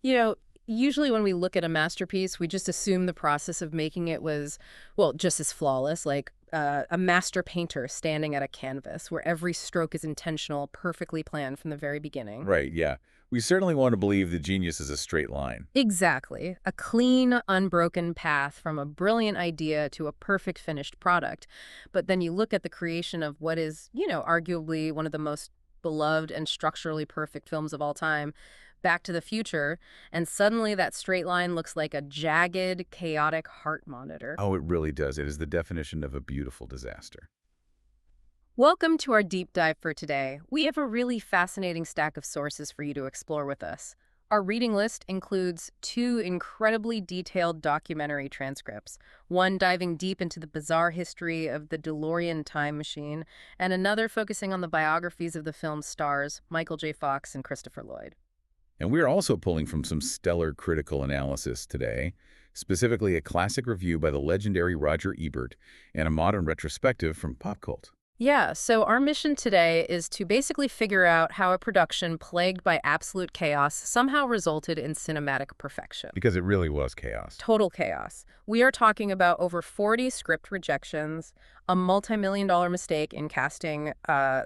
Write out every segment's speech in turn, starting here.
You know, usually when we look at a masterpiece, we just assume the process of making it was, well, just as flawless, like a master painter standing at a canvas where every stroke is intentional, perfectly planned from the very beginning. Right, yeah. We certainly want to believe the genius is a straight line. Exactly. A clean, unbroken path from a brilliant idea to a perfect finished product. But then you look at the creation of what is, arguably one of the most beloved and structurally perfect films of all time, Back to the Future, and suddenly that straight line looks like a jagged, chaotic heart monitor. Oh, it really does. It is the definition of a beautiful disaster. Welcome to our deep dive for today. We have a really fascinating stack of sources for you to explore with us. Our reading list includes two incredibly detailed documentary transcripts, one diving deep into the bizarre history of the DeLorean time machine, and another focusing on the biographies of the film's stars, Michael J. Fox and Christopher Lloyd. And we're also pulling from some stellar critical analysis today, specifically a classic review by the legendary Roger Ebert and a modern retrospective from Pop Cult. Yeah, so our mission today is to basically figure out how a production plagued by absolute chaos somehow resulted in cinematic perfection. Because it really was chaos. Total chaos. We are talking about over 40 script rejections, a multi-million-dollar mistake in casting,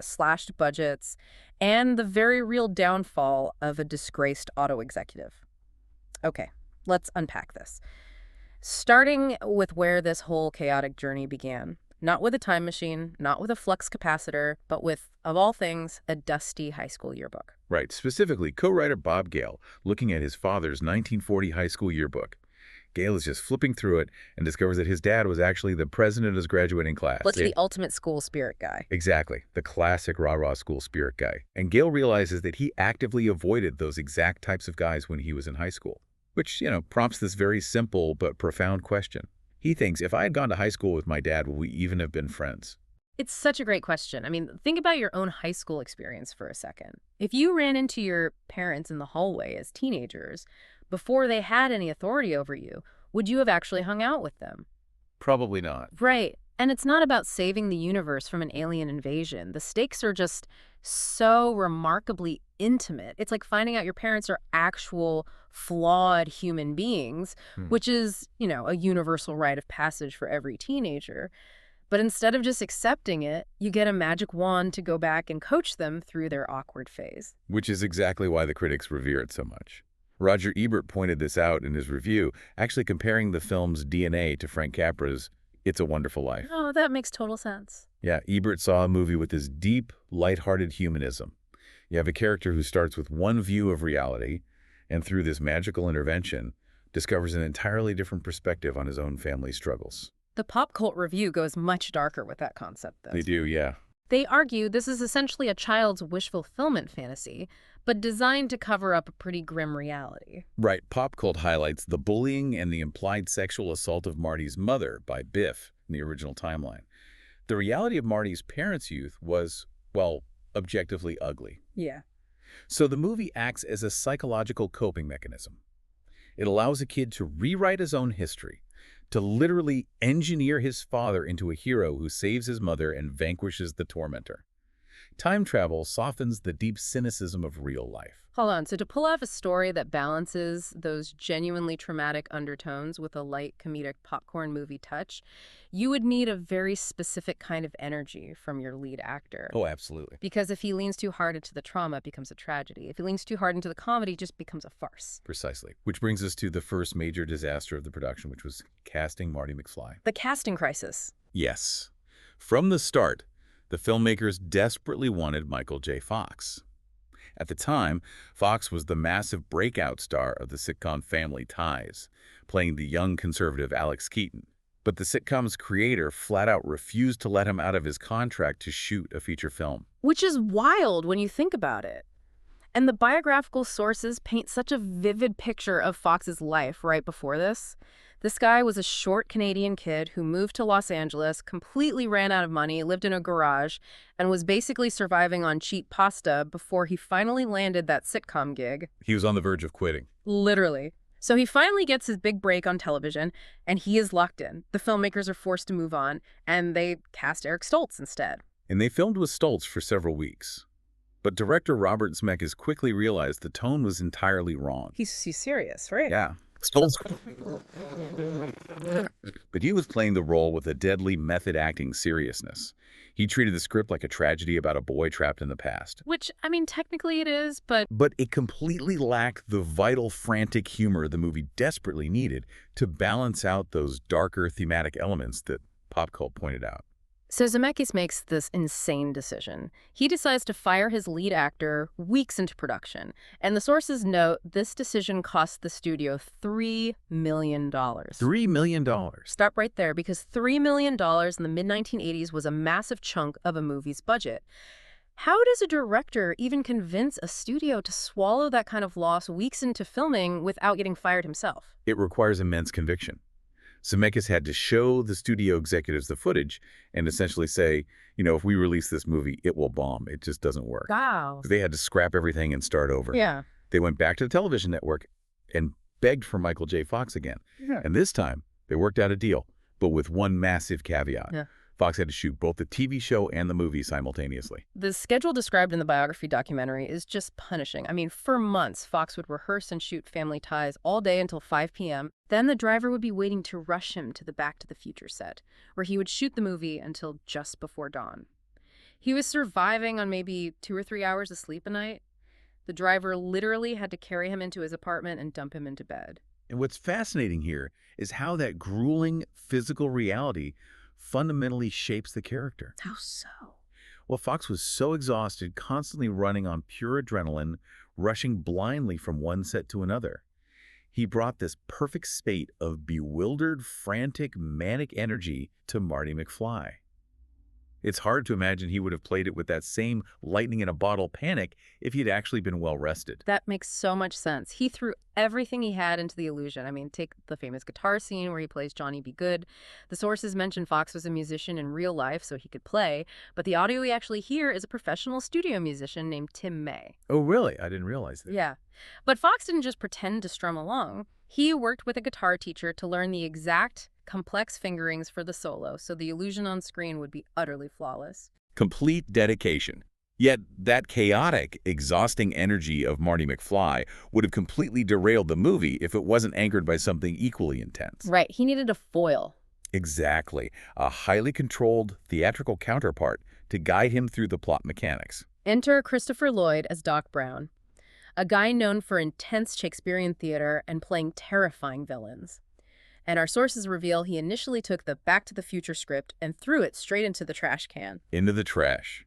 slashed budgets, and the very real downfall of a disgraced auto executive. Okay, let's unpack this. Starting with where this whole chaotic journey began. Not with a time machine, not with a flux capacitor, but with, of all things, a dusty high school yearbook. Right, specifically co-writer Bob Gale looking at his father's 1940 high school yearbook. Gale is just flipping through it and discovers that his dad was actually the president of his graduating class. What's the ultimate school spirit guy? Exactly, the classic rah-rah school spirit guy. And Gale realizes that he actively avoided those exact types of guys when he was in high school, which, prompts this very simple but profound question. He thinks, if I had gone to high school with my dad, would we even have been friends? It's such a great question. I mean, think about your own high school experience for a second. If you ran into your parents in the hallway as teenagers, before they had any authority over you, would you have actually hung out with them? Probably not. Right. And it's not about saving the universe from an alien invasion. The stakes are just so remarkably intimate. It's like finding out your parents are actual flawed human beings, which is, a universal rite of passage for every teenager. But instead of just accepting it, you get a magic wand to go back and coach them through their awkward phase. Which is exactly why the critics revere it so much. Roger Ebert pointed this out in his review, actually comparing the film's DNA to Frank Capra's It's a Wonderful Life. Oh, that makes total sense. Yeah, Ebert saw a movie with this deep, lighthearted humanism. You have a character who starts with one view of reality, and through this magical intervention, discovers an entirely different perspective on his own family struggles. The Pop Cult review goes much darker with that concept, though. They do, yeah. They argue this is essentially a child's wish fulfillment fantasy, but designed to cover up a pretty grim reality. Right, Pop Cult highlights the bullying and the implied sexual assault of Marty's mother by Biff in the original timeline. The reality of Marty's parents' youth was, well, objectively ugly. Yeah. So the movie acts as a psychological coping mechanism. It allows a kid to rewrite his own history, to literally engineer his father into a hero who saves his mother and vanquishes the tormentor. Time travel softens the deep cynicism of real life. Hold on. So to pull off a story that balances those genuinely traumatic undertones with a light comedic popcorn movie touch, you would need a very specific kind of energy from your lead actor. Oh, absolutely. Because if he leans too hard into the trauma, it becomes a tragedy. If he leans too hard into the comedy, it just becomes a farce. Precisely. Which brings us to the first major disaster of the production, which was casting Marty McFly. The casting crisis. Yes. From the start, the filmmakers desperately wanted Michael J. Fox. At the time, Fox was the massive breakout star of the sitcom Family Ties, playing the young conservative Alex Keaton. But the sitcom's creator flat out refused to let him out of his contract to shoot a feature film. Which is wild when you think about it. And the biographical sources paint such a vivid picture of Fox's life right before this. This guy was a short Canadian kid who moved to Los Angeles, completely ran out of money, lived in a garage, and was basically surviving on cheap pasta before he finally landed that sitcom gig. He was on the verge of quitting. Literally. So he finally gets his big break on television, and he is locked in. The filmmakers are forced to move on, and they cast Eric Stoltz instead. And they filmed with Stoltz for several weeks. But director Robert Zemeckis quickly realized the tone was entirely wrong. He's serious, right? Yeah. But he was playing the role with a deadly method-acting seriousness. He treated the script like a tragedy about a boy trapped in the past. Which, I mean, technically it is, but But it completely lacked the vital, frantic humor the movie desperately needed to balance out those darker thematic elements that Pop Cult pointed out. so Zemeckis makes this insane decision. He decides to fire his lead actor weeks into production, and the sources note this decision cost the studio $3 million. $3 million. Stop right there, because $3 million in the mid-1980s was a massive chunk of a movie's budget. How does a director even convince a studio to swallow that kind of loss weeks into filming without getting fired himself? It requires immense conviction. Zemeckis had to show the studio executives the footage and essentially say, if we release this movie, it will bomb. It just doesn't work. Wow. They had to scrap everything and start over. Yeah. They went back to the television network and begged for Michael J. Fox again. Yeah. And this time, they worked out a deal, but with one massive caveat. Yeah. Fox had to shoot both the TV show and the movie simultaneously. The schedule described in the biography documentary is just punishing. I mean, for months, Fox would rehearse and shoot Family Ties all day until 5 p.m. Then the driver would be waiting to rush him to the Back to the Future set, where he would shoot the movie until just before dawn. He was surviving on maybe 2 or 3 hours of sleep a night. The driver literally had to carry him into his apartment and dump him into bed. And what's fascinating here is how that grueling physical reality fundamentally shapes the character. How so? Well, Fox was so exhausted, constantly running on pure adrenaline, rushing blindly from one set to another. He brought this perfect spate of bewildered, frantic, manic energy to Marty McFly. It's hard to imagine he would have played it with that same lightning-in-a-bottle panic if he'd actually been well-rested. That makes so much sense. He threw everything he had into the illusion. I mean, take the famous guitar scene where he plays Johnny B. Goode. The sources mention Fox was a musician in real life, so he could play, but the audio we actually hear is a professional studio musician named Tim May. Oh, really? I didn't realize that. Yeah. But Fox didn't just pretend to strum along. He worked with a guitar teacher to learn the exact complex fingerings for the solo, so the illusion on screen would be utterly flawless. Complete dedication. Yet that chaotic, exhausting energy of Marty McFly would have completely derailed the movie if it wasn't anchored by something equally intense. Right. He needed a foil. Exactly. A highly controlled, theatrical counterpart to guide him through the plot mechanics. Enter Christopher Lloyd as Doc Brown, a guy known for intense Shakespearean theater and playing terrifying villains. And our sources reveal he initially took the Back to the Future script and threw it straight into the trash can. Into the trash.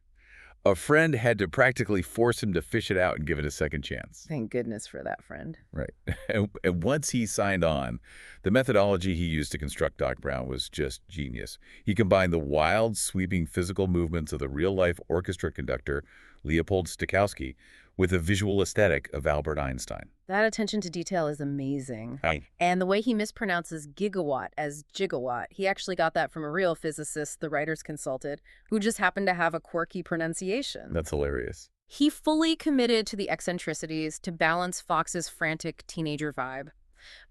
A friend had to practically force him to fish it out and give it a second chance. Thank goodness for that friend. Right. And once he signed on, the methodology he used to construct Doc Brown was just genius. He combined the wild, sweeping physical movements of the real-life orchestra conductor, Leopold Stokowski, with the visual aesthetic of Albert Einstein. That attention to detail is amazing. Right. And the way he mispronounces gigawatt as gigawatt, he actually got that from a real physicist the writers consulted, who just happened to have a quirky pronunciation. That's hilarious. He fully committed to the eccentricities to balance Fox's frantic teenager vibe.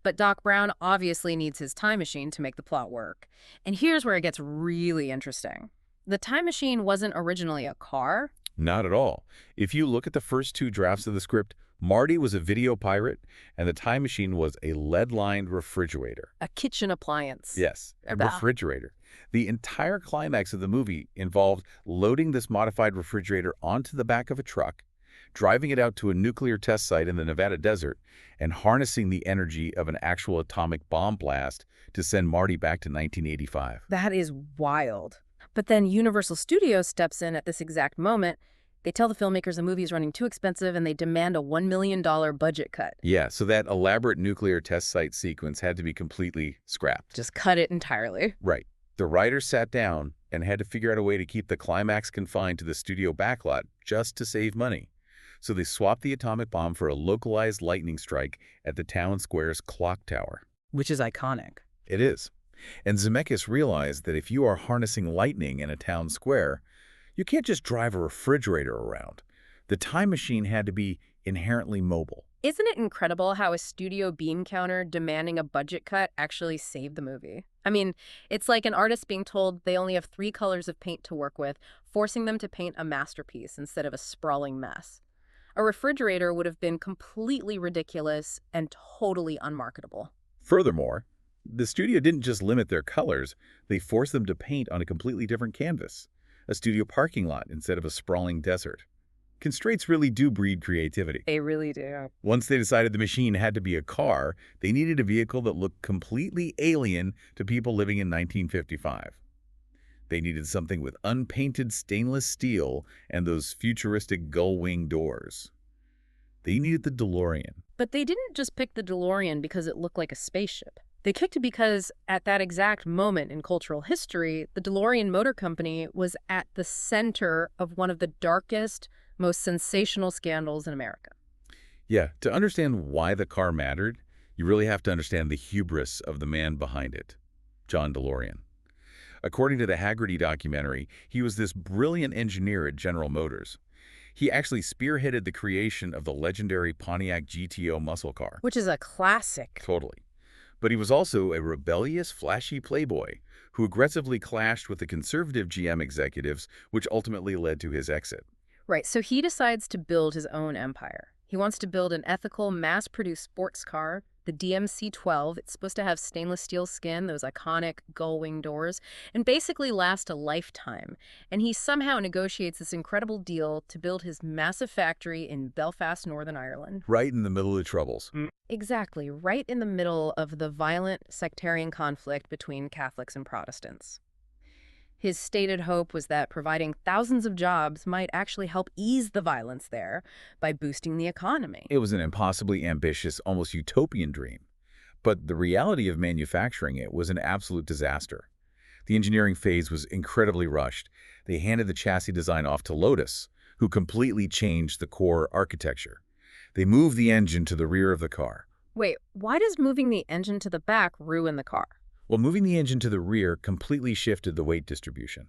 But Doc Brown obviously needs his time machine to make the plot work. And here's where it gets really interesting. The time machine wasn't originally a car. Not at all. If you look at the first 2 drafts of the script, Marty was a video pirate, and the time machine was a lead-lined refrigerator. A kitchen appliance. Yes, a refrigerator. The entire climax of the movie involved loading this modified refrigerator onto the back of a truck, driving it out to a nuclear test site in the Nevada desert, and harnessing the energy of an actual atomic bomb blast to send Marty back to 1985. That is wild. But then Universal Studios steps in at this exact moment. They tell the filmmakers the movie is running too expensive and they demand a $1 million budget cut. Yeah, so that elaborate nuclear test site sequence had to be completely scrapped. Just cut it entirely. Right. The writers sat down and had to figure out a way to keep the climax confined to the studio backlot just to save money. So they swapped the atomic bomb for a localized lightning strike at the town square's clock tower. Which is iconic. It is. And Zemeckis realized that if you are harnessing lightning in a town square, you can't just drive a refrigerator around. The time machine had to be inherently mobile. Isn't it incredible how a studio bean counter demanding a budget cut actually saved the movie? I mean, it's like an artist being told they only have 3 colors of paint to work with, forcing them to paint a masterpiece instead of a sprawling mess. A refrigerator would have been completely ridiculous and totally unmarketable. Furthermore, the studio didn't just limit their colors, they forced them to paint on a completely different canvas, a studio parking lot instead of a sprawling desert. Constraints really do breed creativity. They really do. Once they decided the machine had to be a car, they needed a vehicle that looked completely alien to people living in 1955. They needed something with unpainted stainless steel and those futuristic gull-wing doors. They needed the DeLorean. But they didn't just pick the DeLorean because it looked like a spaceship. They picked it because at that exact moment in cultural history, the DeLorean Motor Company was at the center of one of the darkest, most sensational scandals in America. Yeah, to understand why the car mattered, you really have to understand the hubris of the man behind it, John DeLorean. According to the Haggerty documentary, he was this brilliant engineer at General Motors. He actually spearheaded the creation of the legendary Pontiac GTO muscle car. Which is a classic. Totally. But he was also a rebellious, flashy playboy who aggressively clashed with the conservative GM executives, which ultimately led to his exit. Right, so he decides to build his own empire. He wants to build an ethical, mass-produced sports car, the DMC-12. It's supposed to have stainless steel skin, those iconic gull-wing doors, and basically last a lifetime. And he somehow negotiates this incredible deal to build his massive factory in Belfast, Northern Ireland. Right in the middle of the Troubles. Exactly, right in the middle of the violent sectarian conflict between Catholics and Protestants. His stated hope was that providing thousands of jobs might actually help ease the violence there by boosting the economy. It was an impossibly ambitious, almost utopian dream. But the reality of manufacturing it was an absolute disaster. The engineering phase was incredibly rushed. They handed the chassis design off to Lotus, who completely changed the core architecture. They moved the engine to the rear of the car. Wait, why does moving the engine to the back ruin the car? Well, moving the engine to the rear completely shifted the weight distribution.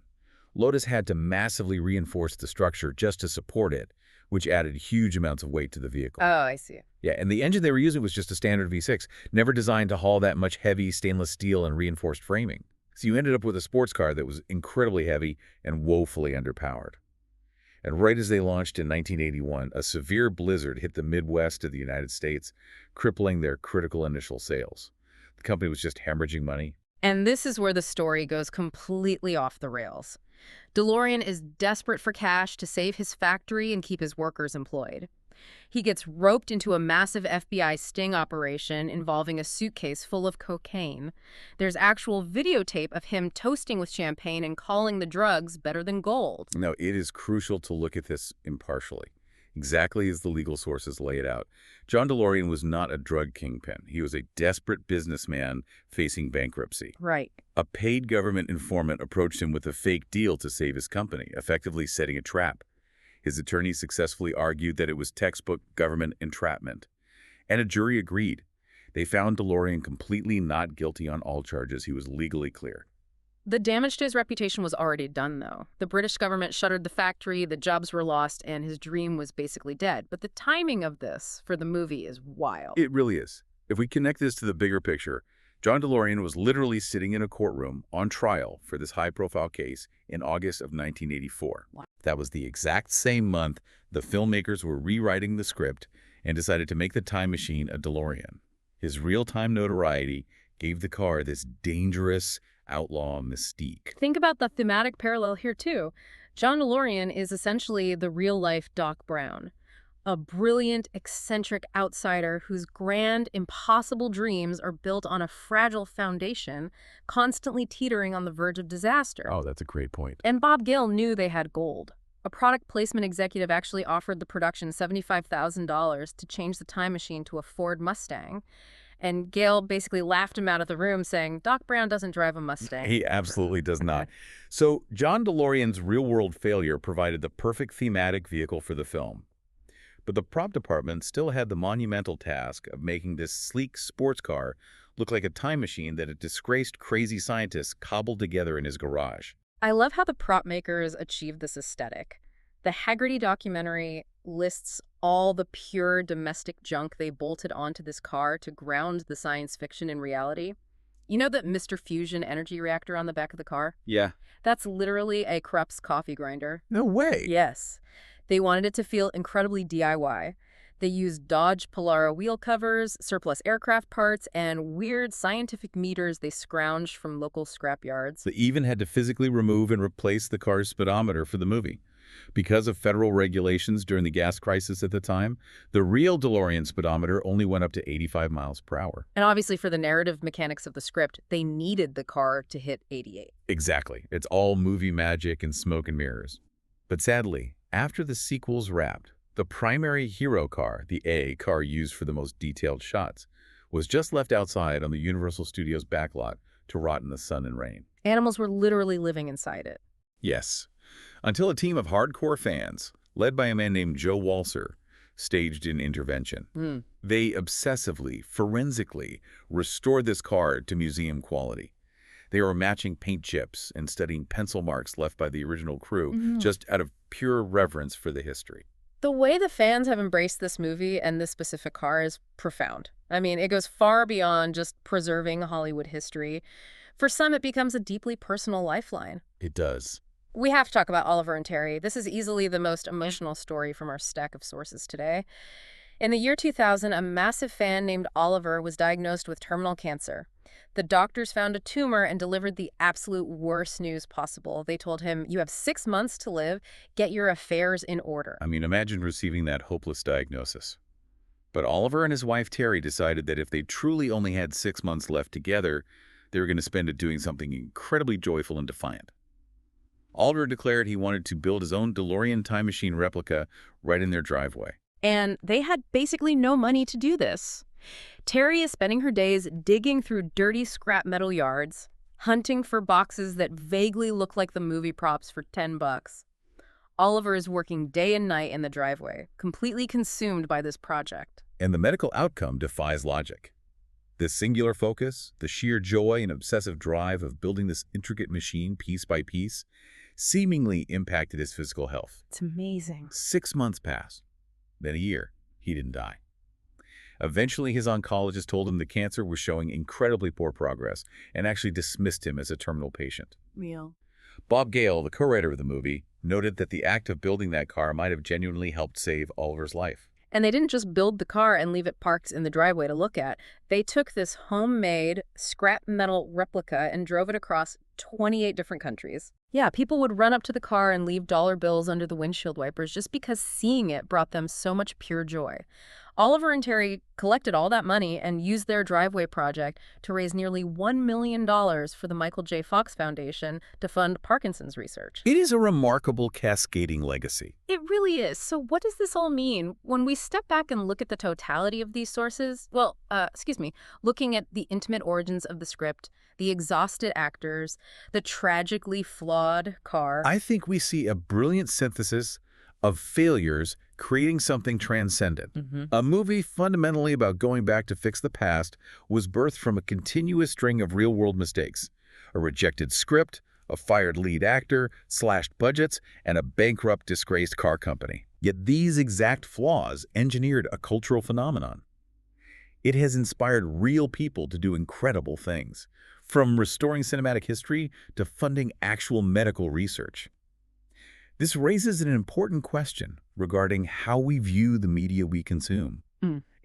Lotus had to massively reinforce the structure just to support it, which added huge amounts of weight to the vehicle. Oh, I see. Yeah, and the engine they were using was just a standard V6, never designed to haul that much heavy stainless steel and reinforced framing. So you ended up with a sports car that was incredibly heavy and woefully underpowered. And right as they launched in 1981, a severe blizzard hit the Midwest of the United States, crippling their critical initial sales. The company was just hemorrhaging money. And this is where the story goes completely off the rails. DeLorean is desperate for cash to save his factory and keep his workers employed. He gets roped into a massive FBI sting operation involving a suitcase full of cocaine. There's actual videotape of him toasting with champagne and calling the drugs better than gold. Now, it is crucial to look at this impartially, exactly as the legal sources lay it out. John DeLorean was not a drug kingpin. He was a desperate businessman facing bankruptcy. Right. A paid government informant approached him with a fake deal to save his company, effectively setting a trap. His attorneys successfully argued that it was textbook government entrapment. And a jury agreed. They found DeLorean completely not guilty on all charges. He was legally clear. The damage to his reputation was already done, though. The British government shuttered the factory, the jobs were lost, and his dream was basically dead. But the timing of this for the movie is wild. It really is. If we connect this to the bigger picture, John DeLorean was literally sitting in a courtroom on trial for this high-profile case in August of 1984. Wow. That was the exact same month the filmmakers were rewriting the script and decided to make the time machine a DeLorean. His real-time notoriety gave the car this dangerous, outlaw mystique. Think about the thematic parallel here, too. John DeLorean is essentially the real-life Doc Brown, a brilliant, eccentric outsider whose grand, impossible dreams are built on a fragile foundation, constantly teetering on the verge of disaster. Oh, that's a great point. And Bob Gale knew they had gold. A product placement executive actually offered the production $75,000 to change the time machine to a Ford Mustang. And Gale basically laughed him out of the room, saying, Doc Brown doesn't drive a Mustang. He absolutely does not. So John DeLorean's real-world failure provided the perfect thematic vehicle for the film. But the prop department still had the monumental task of making this sleek sports car look like a time machine that a disgraced crazy scientist cobbled together in his garage. I love how the prop makers achieved this aesthetic. The Haggerty documentary lists all the pure domestic junk they bolted onto this car to ground the science fiction in reality. You know that Mr. Fusion energy reactor on the back of the car? Yeah. That's literally a Krupp's coffee grinder. No way. Yes. They wanted it to feel incredibly DIY. They used Dodge Polara wheel covers, surplus aircraft parts, and weird scientific meters they scrounged from local scrapyards. They even had to physically remove and replace the car's speedometer for the movie. Because of federal regulations during the gas crisis at the time, the real DeLorean speedometer only went up to 85 miles per hour. And obviously for the narrative mechanics of the script, they needed the car to hit 88. Exactly. It's all movie magic and smoke and mirrors. But sadly, after the sequels wrapped, the primary hero car, the A car used for the most detailed shots, was just left outside on the Universal Studios backlot to rot in the sun and rain. Animals were literally living inside it. Yes, until a team of hardcore fans, led by a man named Joe Walser, staged an intervention. They obsessively, forensically restored this car to museum quality. They were matching paint chips and studying pencil marks left by the original crew, just out of pure reverence for the history. The way the fans have embraced this movie and this specific car is profound. I mean, it goes far beyond just preserving Hollywood history. For some, it becomes a deeply personal lifeline. It does. We have to talk about Oliver and Terry. This is easily the most emotional story from our stack of sources today. In the year 2000, a massive fan named Oliver was diagnosed with terminal cancer. The doctors found a tumor and delivered the absolute worst news possible. They told him, "You have 6 months to live. Get your affairs in order." I mean, imagine receiving that hopeless diagnosis. But Oliver and his wife Terry decided that if they truly only had 6 months left together, they were going to spend it doing something incredibly joyful and defiant. Oliver declared he wanted to build his own DeLorean time machine replica right in their driveway. And they had basically no money to do this. Terry is spending her days digging through dirty scrap metal yards, hunting for boxes that vaguely look like the movie props for $10. Oliver is working day and night in the driveway, completely consumed by this project. And the medical outcome defies logic. This singular focus, the sheer joy and obsessive drive of building this intricate machine piece by piece, seemingly impacted his physical health. It's amazing. 6 months passed. Then a year. He didn't die. Eventually, his oncologist told him the cancer was showing incredibly poor progress and actually dismissed him as a terminal patient. Real. Bob Gale, the co-writer of the movie, noted that the act of building that car might have genuinely helped save Oliver's life. And they didn't just build the car and leave it parked in the driveway to look at. They took this homemade scrap metal replica and drove it across 28 different countries. Yeah, people would run up to the car and leave dollar bills under the windshield wipers just because seeing it brought them so much pure joy. Oliver and Terry collected all that money and used their driveway project to raise nearly $1 million for the Michael J. Fox Foundation to fund Parkinson's research. It is a remarkable cascading legacy. It really is. So what does this all mean? When we step back and look at the totality of these sources, looking at the intimate origins of the script, the exhausted actors, the tragically flawed car. I think we see a brilliant synthesis of failures creating something transcendent. A movie fundamentally about going back to fix the past was birthed from a continuous string of real-world mistakes. A rejected script, a fired lead actor, slashed budgets, and a bankrupt, disgraced car company. Yet these exact flaws engineered a cultural phenomenon. It has inspired real people to do incredible things, from restoring cinematic history to funding actual medical research. This raises an important question regarding how we view the media we consume.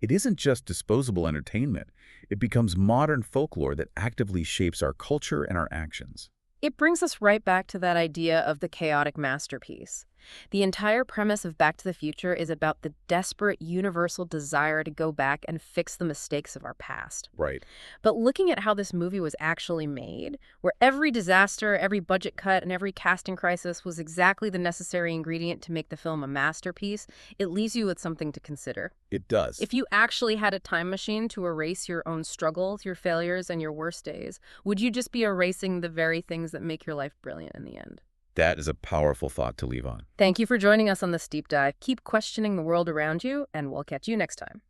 It isn't just disposable entertainment. It becomes modern folklore that actively shapes our culture and our actions. It brings us right back to that idea of the chaotic masterpiece. The entire premise of Back to the Future is about the desperate universal desire to go back and fix the mistakes of our past. Right. But looking at how this movie was actually made, where every disaster, every budget cut, and every casting crisis was exactly the necessary ingredient to make the film a masterpiece, it leaves you with something to consider. It does. If you actually had a time machine to erase your own struggles, your failures, and your worst days, would you just be erasing the very things that make your life brilliant in the end? That is a powerful thought to leave on. Thank you for joining us on this deep dive. Keep questioning the world around you, and we'll catch you next time.